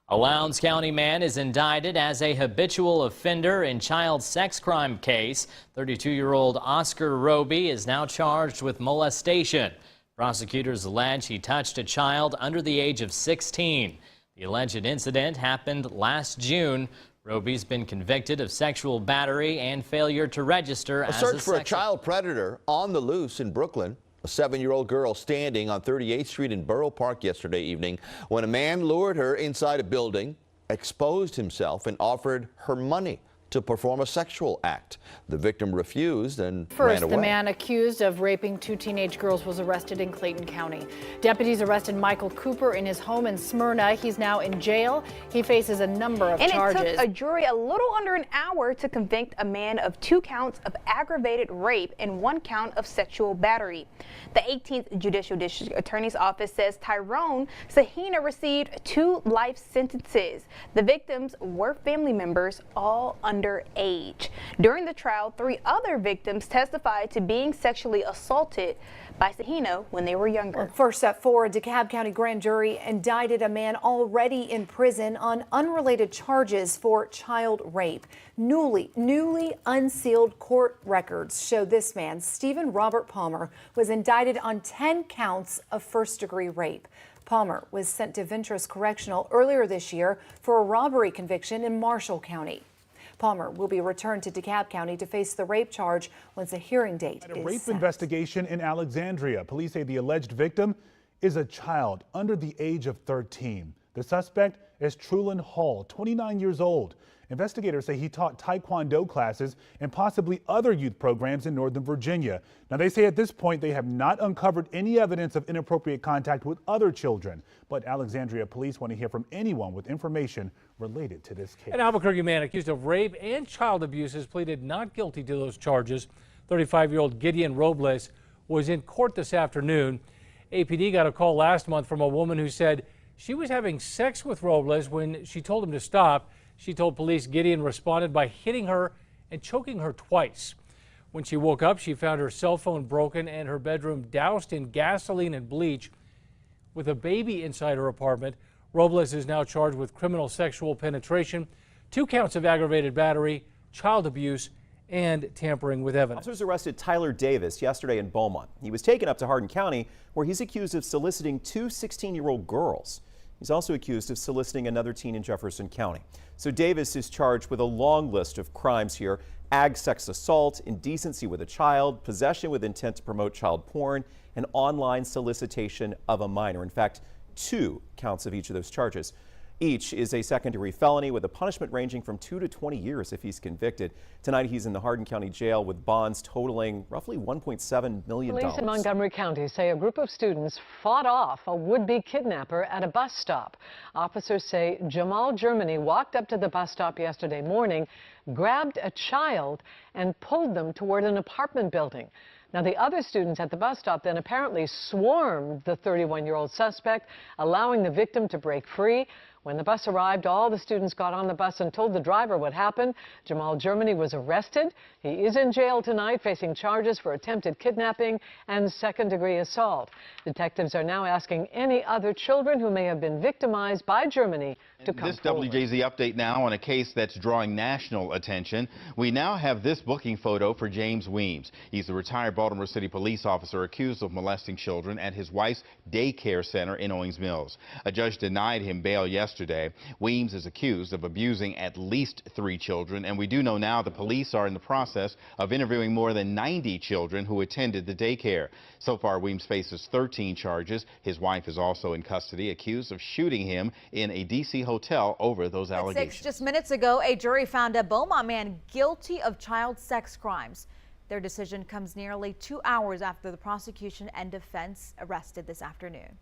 A Lowndes County man is indicted as a habitual offender in child sex crime case. 32-year-old Oscar Roby is now charged with molestation. Prosecutors allege he touched a child under the age of 16. The alleged incident happened last June. Roby's been convicted of sexual battery and failure to register as a search for a child predator on the loose in Brooklyn. A 7-year-old girl standing on 38th Street in Borough Park yesterday evening when a man lured her inside a building, exposed himself, and offered her money to perform a sexual act. The victim refused and ran away. The man accused of raping 2 teenage girls was arrested in Clayton County. Deputies arrested Michael Cooper in his home in Smyrna. He's now in jail. He faces a number of charges. It took a jury a little under an hour to convict a man of 2 counts of aggravated rape and 1 count of sexual battery. The 18th Judicial District Attorney's Office says Tyrone Sahina received 2 life sentences. The victims were family members, all underage. During the trial, 3 other victims testified to being sexually assaulted by Sahina when they were younger. Well, first at 4, a DeKalb County grand jury indicted a man already in prison on unrelated charges for child rape. Newly unsealed court records show this man, Stephen Robert Palmer, was indicted on 10 counts of first-degree rape. Palmer was sent to Ventress Correctional earlier this year for a robbery conviction in Marshall County. Palmer will be returned to DeKalb County to face the rape charge once a hearing date is set. A rape investigation in Alexandria. Police say the alleged victim is a child under the age of 13. The suspect is Trulin Hall, 29 years old. Investigators say he taught Taekwondo classes and possibly other youth programs in Northern Virginia. Now, they say at this point they have not uncovered any evidence of inappropriate contact with other children. But Alexandria police want to hear from anyone with information related to this case. An Albuquerque man accused of rape and child abuse has pleaded not guilty to those charges. 35-year-old Gideon Robles was in court this afternoon. APD got a call last month from a woman who said she was having sex with Robles when she told him to stop. She told police Gideon responded by hitting her and choking her twice. When she woke up, she found her cell phone broken and her bedroom doused in gasoline and bleach. With a baby inside her apartment, Robles is now charged with criminal sexual penetration, 2 counts of aggravated battery, child abuse, and tampering with evidence. Officers arrested Tyler Davis yesterday in Beaumont. He was taken up to Hardin County, where he's accused of soliciting 2 16-year-old girls. He's also accused of soliciting another teen in Jefferson County. So Davis is charged with a long list of crimes here: ag sex assault, indecency with a child, possession with intent to promote child porn, and online solicitation of a minor. In fact, 2 counts of each of those charges. Each is a second-degree felony with a punishment ranging from 2 to 20 years if he's convicted. Tonight, he's in the Hardin County Jail with bonds totaling roughly $1.7 million. Police in Montgomery County say a group of students fought off a would-be kidnapper at a bus stop. Officers say Jamal Germany walked up to the bus stop yesterday morning, grabbed a child, and pulled them toward an apartment building. Now, the other students at the bus stop then apparently swarmed the 31-year-old suspect, allowing the victim to break free. When the bus arrived, all the students got on the bus and told the driver what happened. Jamal Germany was arrested. He is in jail tonight, facing charges for attempted kidnapping and second-degree assault. Detectives are now asking any other children who may have been victimized by Germany to come forward. This WJZ update now on a case that's drawing national attention. We now have this booking photo for James Weems. He's a retired Baltimore City police officer accused of molesting children at his wife's daycare center in Owings Mills. A judge denied him bail yesterday. Weems is accused of abusing at least 3 children, and we do know now the police are in the process of interviewing more than 90 children who attended the daycare. So far, Weems faces 13 charges. His wife is also in custody, accused of shooting him in a D.C. hotel over those allegations. Just minutes ago, a jury found a Beaumont man guilty of child sex crimes. Their decision comes nearly 2 hours after the prosecution and defense arrested this afternoon.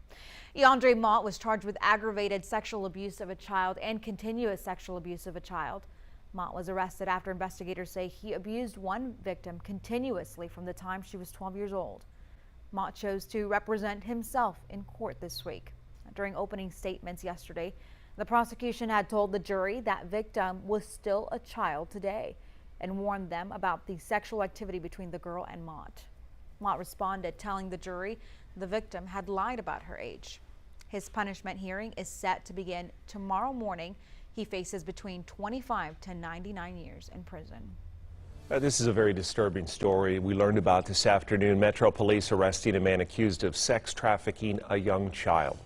Eandre Mott was charged with aggravated sexual abuse of a child and continuous sexual abuse of a child. Mott was arrested after investigators say he abused one victim continuously from the time she was 12 years old. Mott chose to represent himself in court this week. During opening statements yesterday, the prosecution had told the jury that victim was still a child today and warned them about the sexual activity between the girl and Mott. Mott responded, telling the jury the victim had lied about her age. His punishment hearing is set to begin tomorrow morning. He faces between 25 to 99 years in prison. This is a very disturbing story we learned about this afternoon. Metro Police arresting a man accused of sex trafficking a young child.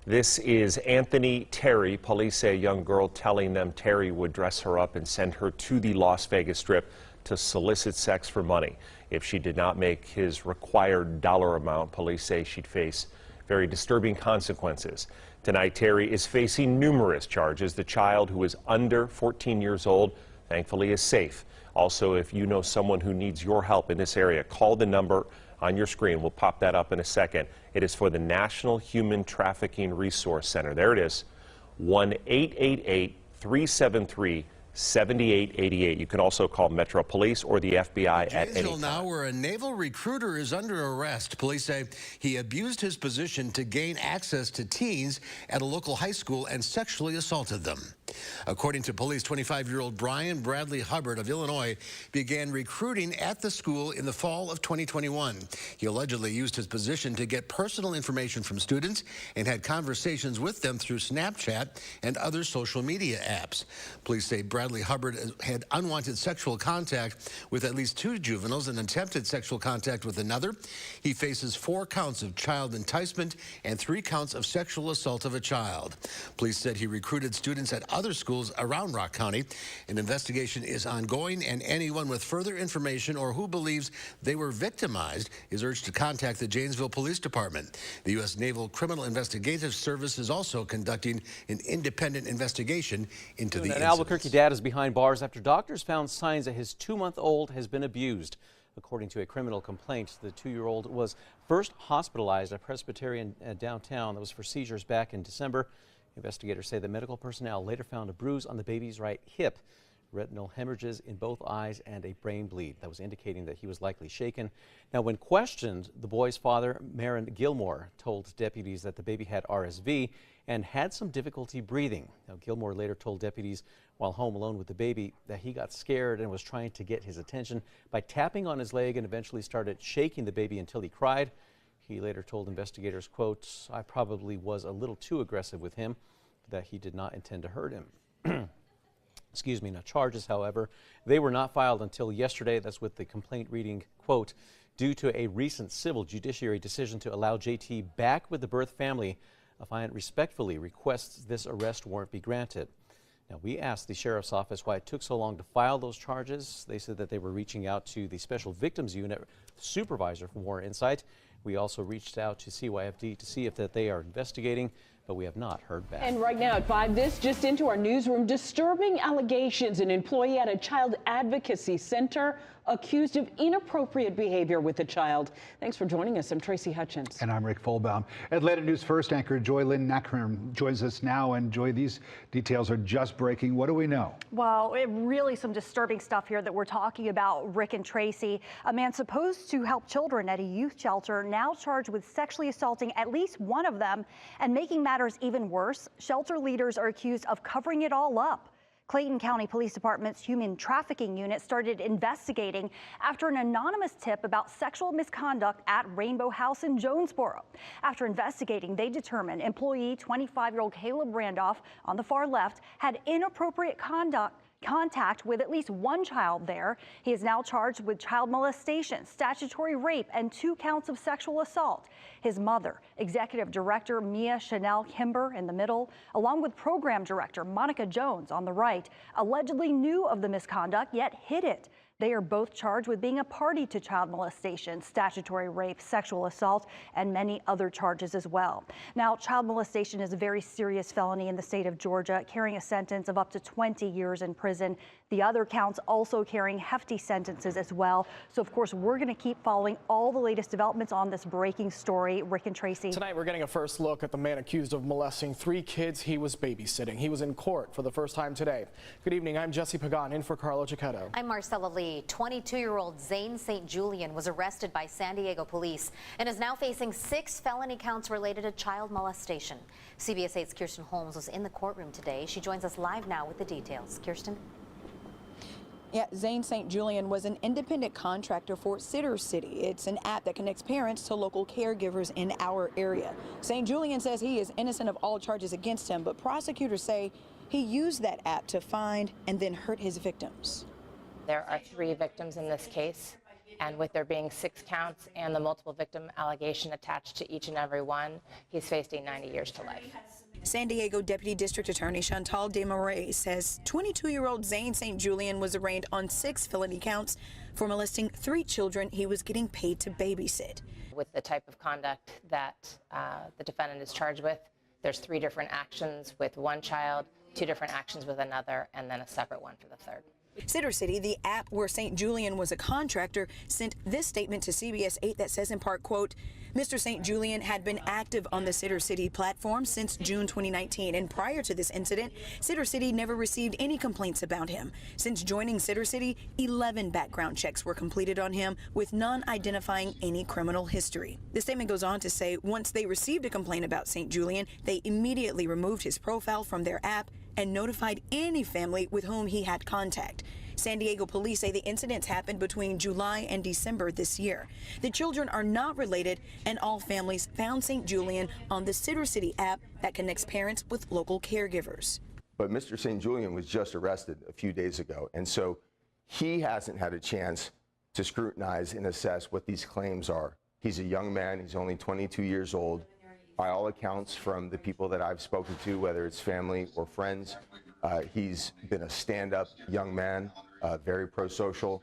This is Anthony Terry. Police say a young girl telling them Terry would dress her up and send her to the Las Vegas Strip to solicit sex for money. If she did not make his required dollar amount, police say she'd face very disturbing consequences. Tonight, Terry is facing numerous charges. The child, who is under 14 years old, thankfully is safe. Also, if you know someone who needs your help in this area, call the number on your screen. We'll pop that up in a second. It is for the National Human Trafficking Resource Center. There it is, 1-888-373-7888. You can also call Metro Police or the FBI at any Janesville time. now, where a naval recruiter is under arrest. Police say he abused his position to gain access to teens at a local high school and sexually assaulted them. According to police, 25-year-old Brian Bradley Hubbard of Illinois began recruiting at the school in the fall of 2021. He allegedly used his position to get personal information from students and had conversations with them through Snapchat and other social media apps. Police say Bradley Hubbard had unwanted sexual contact with at least 2 juveniles and attempted sexual contact with another. He faces 4 counts of child enticement and 3 counts of sexual assault of a child. Police said he recruited students at other schools around Rock County. An investigation is ongoing, and anyone with further information or who believes they were victimized is urged to contact the Janesville Police Department. The U.S. Naval Criminal Investigative Service is also conducting an independent investigation into the incident. An Albuquerque dad is behind bars after doctors found signs that his 2-month-old has been abused. According to a criminal complaint, the 2-year-old was first hospitalized at Presbyterian downtown. That was for seizures back in December. Investigators say the medical personnel later found a bruise on the baby's right hip, retinal hemorrhages in both eyes, and a brain bleed that was indicating that he was likely shaken. Now, when questioned, the boy's father, Marin Gilmore, told deputies that the baby had RSV and had some difficulty breathing. Now, Gilmore later told deputies while home alone with the baby that he got scared and was trying to get his attention by tapping on his leg and eventually started shaking the baby until he cried. He later told investigators, quote, "I probably was a little too aggressive with him, that he did not intend to hurt him." Excuse me. Now, charges, however, they were not filed until yesterday. That's with the complaint reading, quote, "Due to a recent civil judiciary decision to allow JT back with the birth family, Affiant respectfully requests this arrest warrant be granted." Now, we asked the sheriff's office why it took so long to file those charges. They said that they were reaching out to the Special Victims Unit supervisor for more insight. We also reached out to CYFD to see if that they are investigating, but we have not heard back. And right now at 5, this just into our newsroom, disturbing allegations. An employee at a child advocacy center accused of inappropriate behavior with a child. Thanks for joining us. I'm Tracy Hutchins. And I'm Rick Folbaum. Atlanta News First anchor Joy Lynn Nackram joins us now. And Joy, these details are just breaking. What do we know? Well, really some disturbing stuff here that we're talking about, Rick and Tracy. A man supposed to help children at a youth shelter now charged with sexually assaulting at least one of them. And making matters even worse, shelter leaders are accused of covering it all up. Clayton County Police Department's Human Trafficking Unit started investigating after an anonymous tip about sexual misconduct at Rainbow House in Jonesboro. After investigating, they determined employee 25-year-old Caleb Randolph on the far left had inappropriate contact with at least one child there. He is now charged with child molestation, statutory rape, and 2 counts of sexual assault. His mother, Executive Director Mia Chanel Kimber in the middle, along with Program Director Monica Jones on the right, allegedly knew of the misconduct yet hid it. They are both charged with being a party to child molestation, statutory rape, sexual assault, and many other charges as well. Now, child molestation is a very serious felony in the state of Georgia, carrying a sentence of up to 20 years in prison. The other counts also carrying hefty sentences as well. So, of course, we're going to keep following all the latest developments on this breaking story. Rick and Tracy. Tonight, we're getting a first look at the man accused of molesting 3 kids he was babysitting. He was in court for the first time today. Good evening. I'm Jesse Pagan in for Carlo Cicchetto. I'm Marcella Lee. 22-year-old Zane St. Julian was arrested by San Diego police and is now facing 6 felony counts related to child molestation. CBS 8's Kirsten Holmes was in the courtroom today. She joins us live now with the details. Kirsten? Yeah, Zane St. Julian was an independent contractor for Sittercity. It's an app that connects parents to local caregivers in our area. St. Julian says he is innocent of all charges against him, but prosecutors say he used that app to find and then hurt his victims. There are 3 victims in this case, and with there being 6 counts and the multiple victim allegation attached to each and every one, he's facing 90 years to life. San Diego Deputy District Attorney Chantal Desmarais says 22-year-old Zane St. Julian was arraigned on 6 felony counts for molesting 3 children he was getting paid to babysit. With the type of conduct that the defendant is charged with, there's 3 different actions with one child, 2 different actions with another, and then a separate one for the third. Sittercity, the app where St. Julian was a contractor, sent this statement to CBS 8 that says in part, quote, Mr. St. Julian had been active on the Sittercity platform since June 2019, and prior to this incident, Sittercity never received any complaints about him. Since joining Sittercity, 11 background checks were completed on him, with none identifying any criminal history. The statement goes on to say once they received a complaint about St. Julian, they immediately removed his profile from their app and notified any family with whom he had contact. San Diego police say the incidents happened between July and December this year. The children are not related, and all families found St. Julian on the Sittercity app that connects parents with local caregivers. But Mr. St. Julian was just arrested a few days ago, and so he hasn't had a chance to scrutinize and assess what these claims are. He's a young man. He's only 22 years old. By all accounts from the people that I've spoken to, whether it's family or friends, he's been a stand-up young man, very pro-social,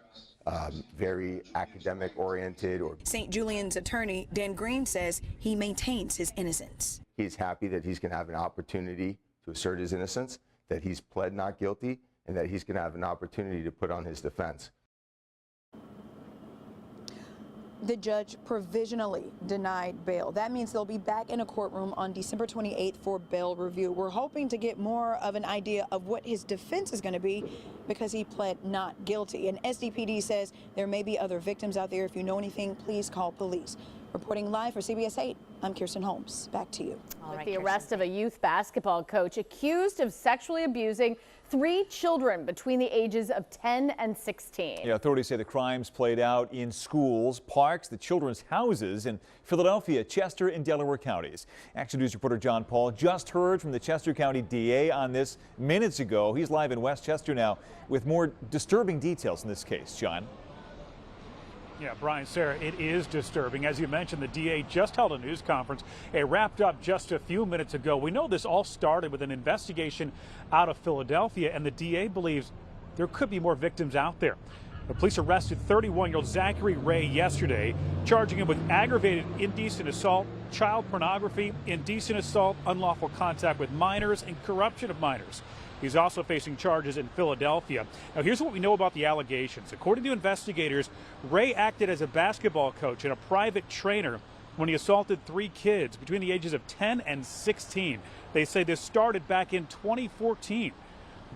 very academic-oriented. St. Julian's attorney, Dan Green, says he maintains his innocence. He's happy that he's going to have an opportunity to assert his innocence, that he's pled not guilty, and that he's going to have an opportunity to put on his defense. The judge provisionally denied bail. That means they'll be back in a courtroom on December 28th for bail review. We're hoping to get more of an idea of what his defense is going to be because he pled not guilty. And SDPD says there may be other victims out there. If you know anything, please call police. Reporting live for CBS 8, I'm Kirsten Holmes. Back to you. With the arrest of a youth basketball coach accused of sexually abusing 3 children between the ages of 10 and 16. Yeah, authorities say the crimes played out in schools, parks, the children's houses in Philadelphia, Chester, and Delaware counties. Action News reporter John Paul just heard from the Chester County DA on this minutes ago. He's live in West Chester now with more disturbing details in this case. John. Yeah, Brian, Sarah, it is disturbing. As you mentioned, the DA just held a news conference. It wrapped up just a few minutes ago. We know this all started with an investigation out of Philadelphia, and the DA believes there could be more victims out there. The police arrested 31-year-old Zachary Ray yesterday, charging him with aggravated indecent assault, child pornography, indecent assault, unlawful contact with minors, and corruption of minors. He's also facing charges in Philadelphia. Now, here's what we know about the allegations. According to investigators, Ray acted as a basketball coach and a private trainer when he assaulted 3 kids between the ages of 10 and 16. They say this started back in 2014.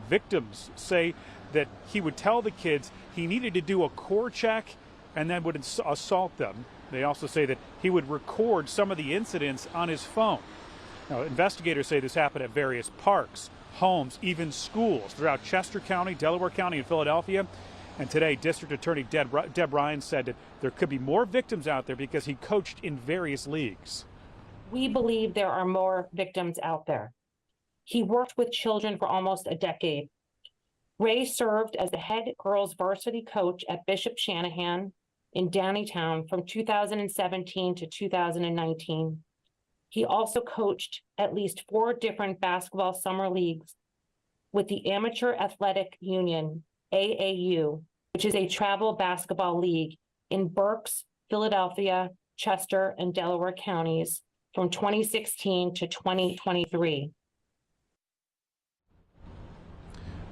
Victims say that he would tell the kids he needed to do a core check and then would assault them. They also say that he would record some of the incidents on his phone. Now, investigators say this happened at various parks, homes, even schools throughout Chester County, Delaware County, and Philadelphia. And today, District Attorney Deb Ryan said that there could be more victims out there because he coached in various leagues. We believe there are more victims out there. He worked with children for almost a decade. Ray served as the head girls varsity coach at Bishop Shanahan in Downeytown from 2017 to 2019. He also coached at least 4 different basketball summer leagues with the Amateur Athletic Union, AAU, which is a travel basketball league in Berks, Philadelphia, Chester, and Delaware counties from 2016 to 2023.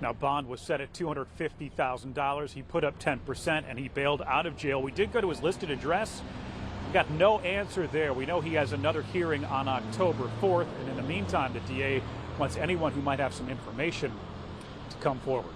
Now, bond was set at $250,000. He put up 10% and he bailed out of jail. We did go to his listed address. We got no answer there. We know he has another hearing on October 4th. And in the meantime, the DA wants anyone who might have some information to come forward.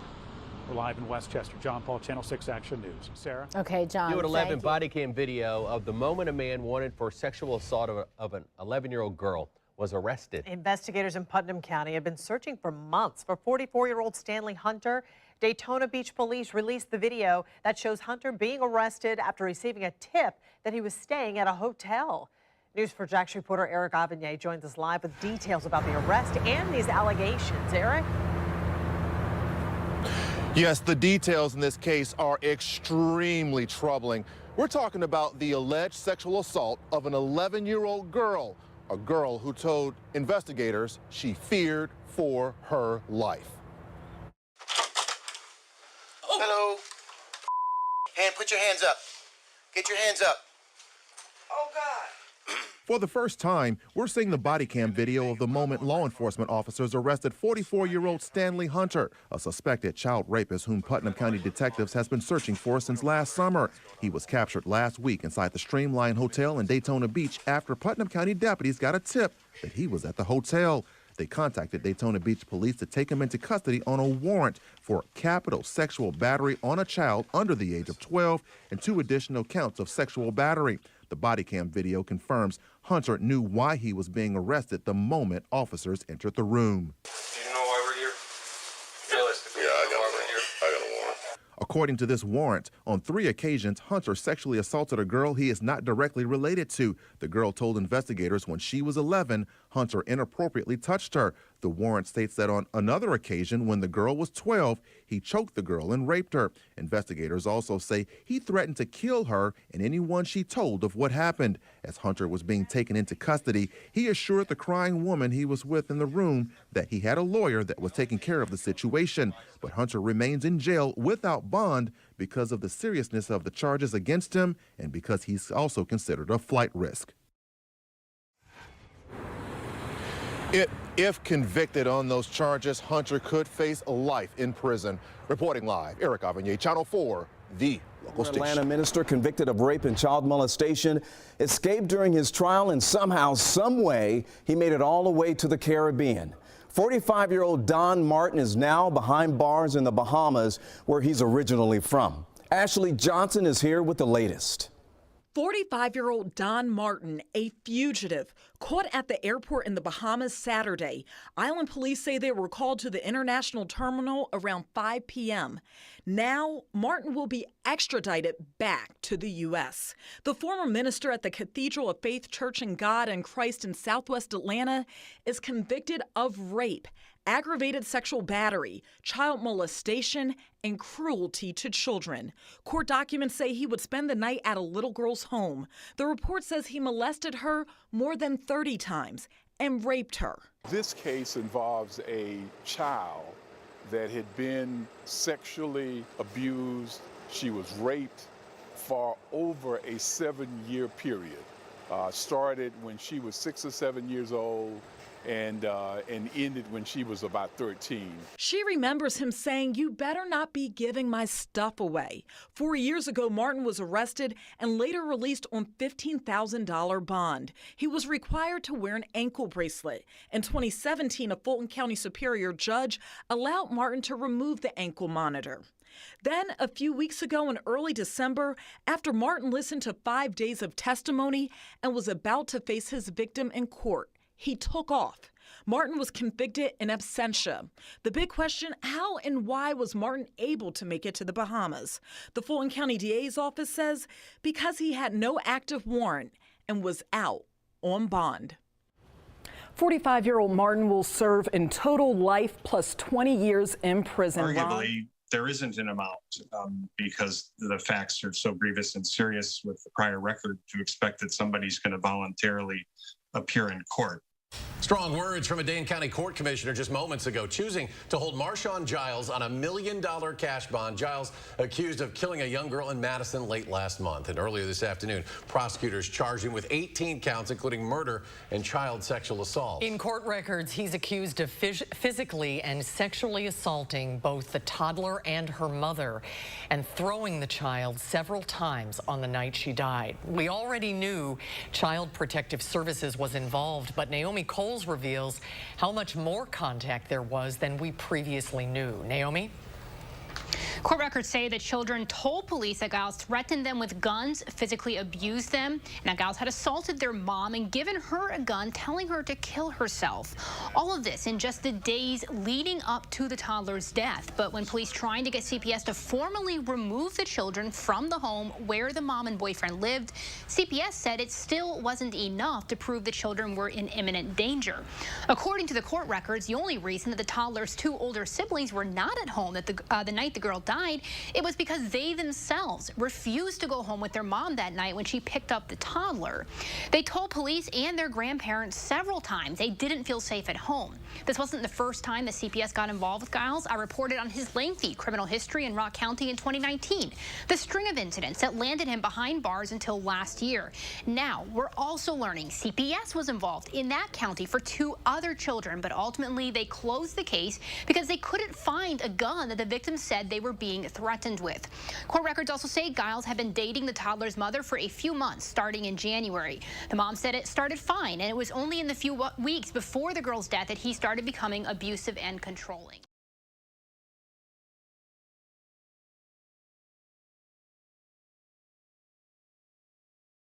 We're live in West Chester. John Paul, Channel 6 Action News. Sarah? Okay, John. New at 11 body cam video of the moment a man wanted for sexual assault of an 11-year-old girl was arrested. Investigators in Putnam County have been searching for months for 44-year-old Stanley Hunter. Daytona Beach police released the video that shows Hunter being arrested after receiving a tip that he was staying at a hotel. News4Jax reporter Eric Avignon joins us live with details about the arrest and these allegations. Eric? Yes, the details in this case are extremely troubling. We're talking about the alleged sexual assault of an 11-year-old girl, a girl who told investigators she feared for her life. Hello. Put your hands up. Get your hands up. Oh, God. For the first time, we're seeing the body cam video of the moment law enforcement officers arrested 44-year-old Stanley Hunter, a suspected child rapist whom Putnam County detectives has been searching for since last summer. He was captured last week inside the Streamline Hotel in Daytona Beach after Putnam County deputies got a tip that he was at the hotel. They contacted Daytona Beach police to take him into custody on a warrant for capital sexual battery on a child under the age of 12 and 2 additional counts of sexual battery. The body cam video confirms Hunter knew why he was being arrested the moment officers entered the room. Do you know why we're here? Realistically, yeah, I got a warrant. According to this warrant, on 3 occasions, Hunter sexually assaulted a girl he is not directly related to. The girl told investigators when she was 11, Hunter inappropriately touched her. The warrant states that on another occasion, when the girl was 12, he choked the girl and raped her. Investigators also say he threatened to kill her and anyone she told of what happened. As Hunter was being taken into custody, he assured the crying woman he was with in the room that he had a lawyer that was taking care of the situation. But Hunter remains in jail without bond because of the seriousness of the charges against him and because he's also considered a flight risk. If convicted on those charges, Hunter could face life in prison. Reporting live, Eric Avignon, Channel 4, the local station. Atlanta minister convicted of rape and child molestation escaped during his trial, and somehow, some way, he made it all the way to the Caribbean. 45-year-old Don Martin is now behind bars in the Bahamas, where he's originally from. Ashley Johnson is here with the latest. 45-year-old Don Martin, a fugitive, caught at the airport in the Bahamas Saturday. Island police say they were called to the international terminal around 5 p.m. Now, Martin will be extradited back to the U.S. The former minister at the Cathedral of Faith Church in God and Christ in Southwest Atlanta is convicted of rape, aggravated sexual battery, child molestation, and cruelty to children. Court documents say he would spend the night at a little girl's home. The report says he molested her more than 30 times and raped her. This case involves a child that had been sexually abused. She was raped for over a 7-year period. Started when she was 6 or 7 years old and ended when she was about 13. She remembers him saying, "You better not be giving my stuff away." 4 years ago, Martin was arrested and later released on $15,000 bond. He was required to wear an ankle bracelet. In 2017, a Fulton County Superior judge allowed Martin to remove the ankle monitor. Then, a few weeks ago in early December, after Martin listened to 5 days of testimony and was about to face his victim in court, he took off. Martin was convicted in absentia. The big question, how and why was Martin able to make it to the Bahamas? The Fulton County DA's office says because he had no active warrant and was out on bond. 45-year-old Martin will serve in total life plus 20 years in prison. Arguably, there isn't an amount because the facts are so grievous and serious with the prior record to expect that somebody's going to voluntarily appear in court. Strong words from a Dane County court commissioner just moments ago, choosing to hold Marshawn Giles on a $1 million cash bond. Giles accused of killing a young girl in Madison late last month. And earlier this afternoon, prosecutors charged him with 18 counts, including murder and child sexual assault. In court records, he's accused of physically and sexually assaulting both the toddler and her mother and throwing the child several times on the night she died. We already knew Child Protective Services was involved, but Naomi Coles reveals how much more contact there was than we previously knew. Naomi? Court records say the children told police that Giles threatened them with guns, physically abused them. Now, Giles had assaulted their mom and given her a gun, telling her to kill herself. All of this in just the days leading up to the toddler's death. But when police trying to get CPS to formally remove the children from the home where the mom and boyfriend lived, CPS said it still wasn't enough to prove the children were in imminent danger. According to the court records, the only reason that the toddler's two older siblings were not at home at the night the girl died, it was because they themselves refused to go home with their mom that night when she picked up the toddler. They told police and their grandparents several times they didn't feel safe at home. This wasn't the first time the CPS got involved with Giles. I reported on his lengthy criminal history in Rock County in 2019, the string of incidents that landed him behind bars until last year. Now, we're also learning CPS was involved in that county for 2 other children, but ultimately they closed the case because they couldn't find a gun that the victims said they were being threatened with. Court records also say Giles had been dating the toddler's mother for a few months, starting in January. The mom said it started fine, and it was only in the few weeks before the girl's death that he started becoming abusive and controlling.